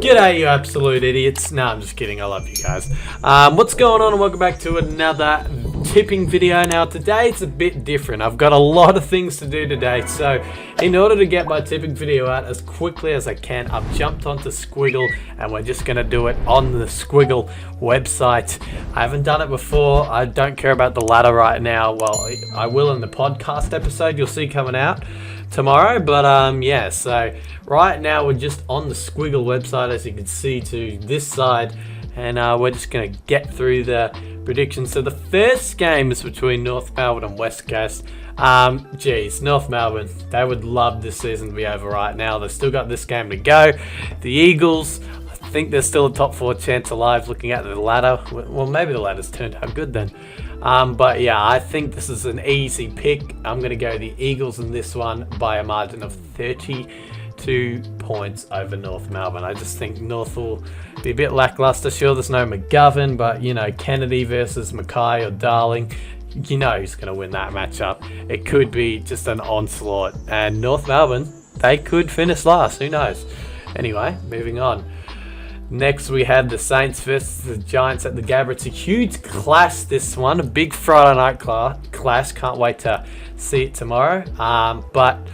G'day, you absolute idiots. No, I'm just kidding. I love you guys. What's going on, and welcome back to another tipping video. Now, today it's a bit different. I've got a lot of things to do today, so in order to get my tipping video out as quickly as I can, I've jumped onto Squiggle, and we're just going to do it on the Squiggle website. I haven't done it before. I don't care about the ladder right now. Well, I will in the podcast episode you'll see coming out tomorrow, but yeah, so right now we're just on the Squiggle website, as you can see to this side, and we're just going to get through the predictions. So the first game is between North Melbourne and West Coast. Geez, North Melbourne, they would love this season to be over right now. They've still got this game to go. The Eagles, I think there's still a top 4 chance alive looking at the ladder. Well, maybe the ladder's turned out good then. But yeah, I think this is an easy pick. I'm going to go the Eagles in this one by a margin of 32 points over North Melbourne. I just think North will be a bit lackluster. Sure, there's no McGovern, but you know, Kennedy versus Mackay or Darling, you know who's going to win that matchup. It could be just an onslaught, and North Melbourne, they could finish last. Who knows? Anyway, moving on. Next, we had the Saints versus the Giants at the Gabba. It's a huge clash, this one. A big Friday night clash. Can't wait to see it tomorrow. But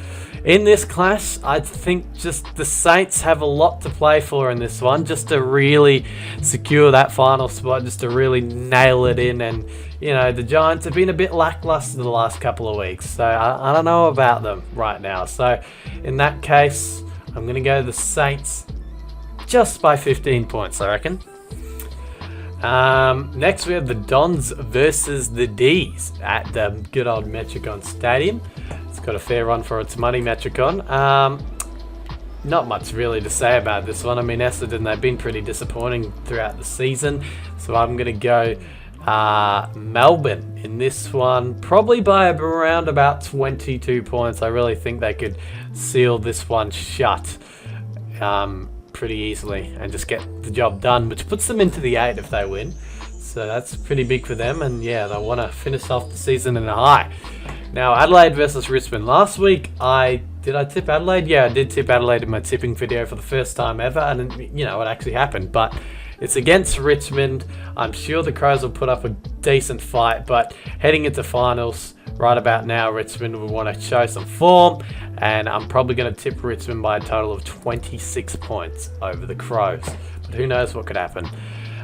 in this clash, I think just the Saints have a lot to play for in this one, just to really secure that final spot, just to really nail it in. And, you know, the Giants have been a bit lackluster the last couple of weeks, so I don't know about them right now. So in that case, I'm going to go the Saints just by 15 points, I reckon. Next, we have the Dons versus the D's at the good old Metricon Stadium. It's got a fair run for its money, Metricon. Not much really to say about this one. I mean, Essendon, they've been pretty disappointing throughout the season. So I'm going to go Melbourne in this one, probably by around about 22 points. I really think they could seal this one shut pretty easily and just get the job done, which puts them into the 8 if they win. So that's pretty big for them, and yeah, they want to finish off the season in a high. Now, Adelaide versus Richmond. Last week, did I tip Adelaide? Yeah, I did tip Adelaide in my tipping video for the first time ever, and you know, it actually happened, but it's against Richmond. I'm sure the Crows will put up a decent fight, but heading into finals right about now, Richmond will want to show some form, and I'm probably going to tip Richmond by a total of 26 points over the Crows, but who knows what could happen.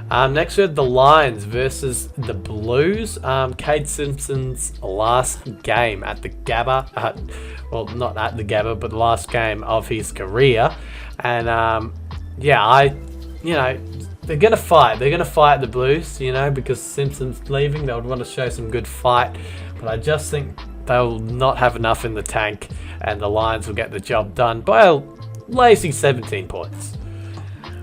Next, we have the Lions versus the Blues. Cade Simpson's last game at the Gabba, well, not at the Gabba, but the last game of his career, and yeah, you know, they're going to fight. They're going to fight the Blues, you know, because Simpson's leaving. They would want to show some good fight. But I just think they'll not have enough in the tank, and the Lions will get the job done by a lazy 17 points.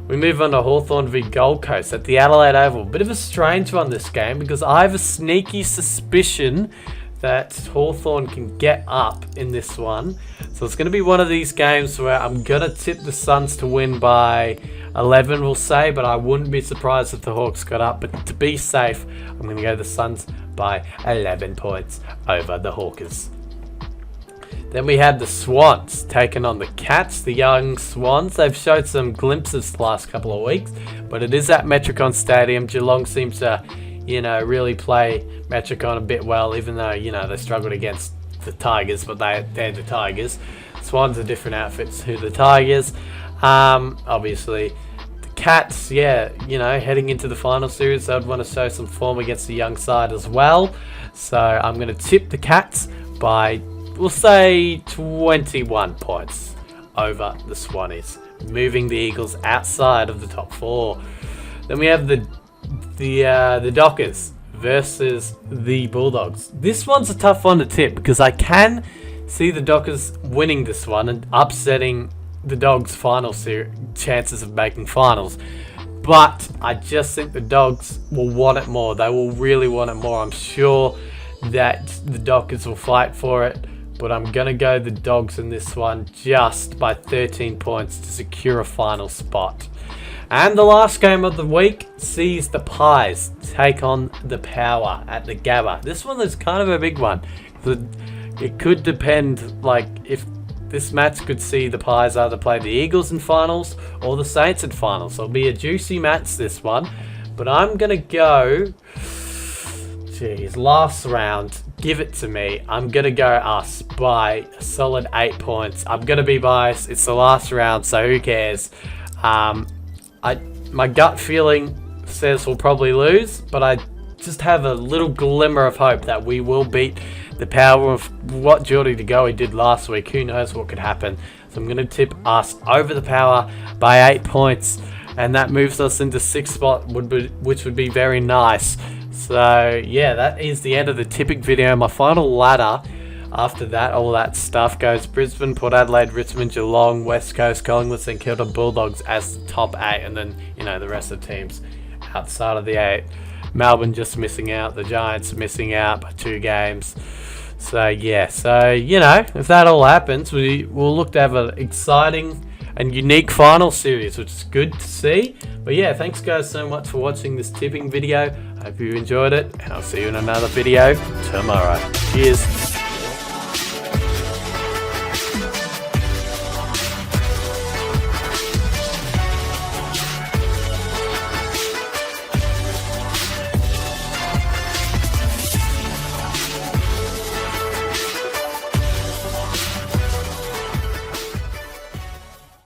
We move on to Hawthorn v Gold Coast at the Adelaide Oval. Bit of a strange one, this game, because I have a sneaky suspicion that Hawthorn can get up in this one. So it's going to be one of these games where I'm going to tip the Suns to win by 11, we'll say, but I wouldn't be surprised if the Hawks got up. But to be safe, I'm going to go the Suns by 11 points over the Hawkers. Then we had the Swans taking on the Cats, the young Swans. They've showed some glimpses the last couple of weeks, but it is at Metricon Stadium. Geelong seems to, you know, really play Metricon a bit well, even though, you know, they struggled against the Tigers, but they're the Tigers. Swans are different outfits to the Tigers. Obviously, the Cats, yeah, you know, heading into the final series, they'd want to show some form against the young side as well. So I'm going to tip the Cats by, we'll say, 21 points over the Swannies, moving the Eagles outside of the top 4. Then we have the Dockers versus the Bulldogs. This one's a tough one to tip because I can see the Dockers winning this one and upsetting the Dogs' final chances of making finals. But I just think the Dogs will want it more. They will really want it more. I'm sure that the Dockers will fight for it, but I'm going to go the Dogs in this one just by 13 points to secure a final spot. And the last game of the week sees the Pies take on the Power at the Gabba. This one is kind of a big one. It could depend, like, if this match could see the Pies either play the Eagles in finals or the Saints in finals. So it'll be a juicy match, this one. But I'm going to go... Jeez, last round. Give it to me. I'm going to go us by a solid 8 points. I'm going to be biased. It's the last round, so who cares? My gut feeling says we'll probably lose, but I just have a little glimmer of hope that we will beat the Power of what Geordie De Goey did last week. Who knows what could happen? So I'm going to tip us over the Power by 8 points, and that moves us into 6th spot, which would be very nice. So yeah, that is the end of the tipping video. My final ladder after that, all that stuff goes Brisbane, Port Adelaide, Richmond, Geelong, West Coast, Collingwood, St Kilda, Bulldogs as the top 8, and then, you know, the rest of the teams outside of the 8. Melbourne just missing out, the Giants missing out by 2 games. So yeah, so you know, if that all happens, we'll look to have an exciting and unique final series, which is good to see. But yeah, thanks guys so much for watching this tipping video. I hope you enjoyed it, and I'll see you in another video tomorrow. Cheers.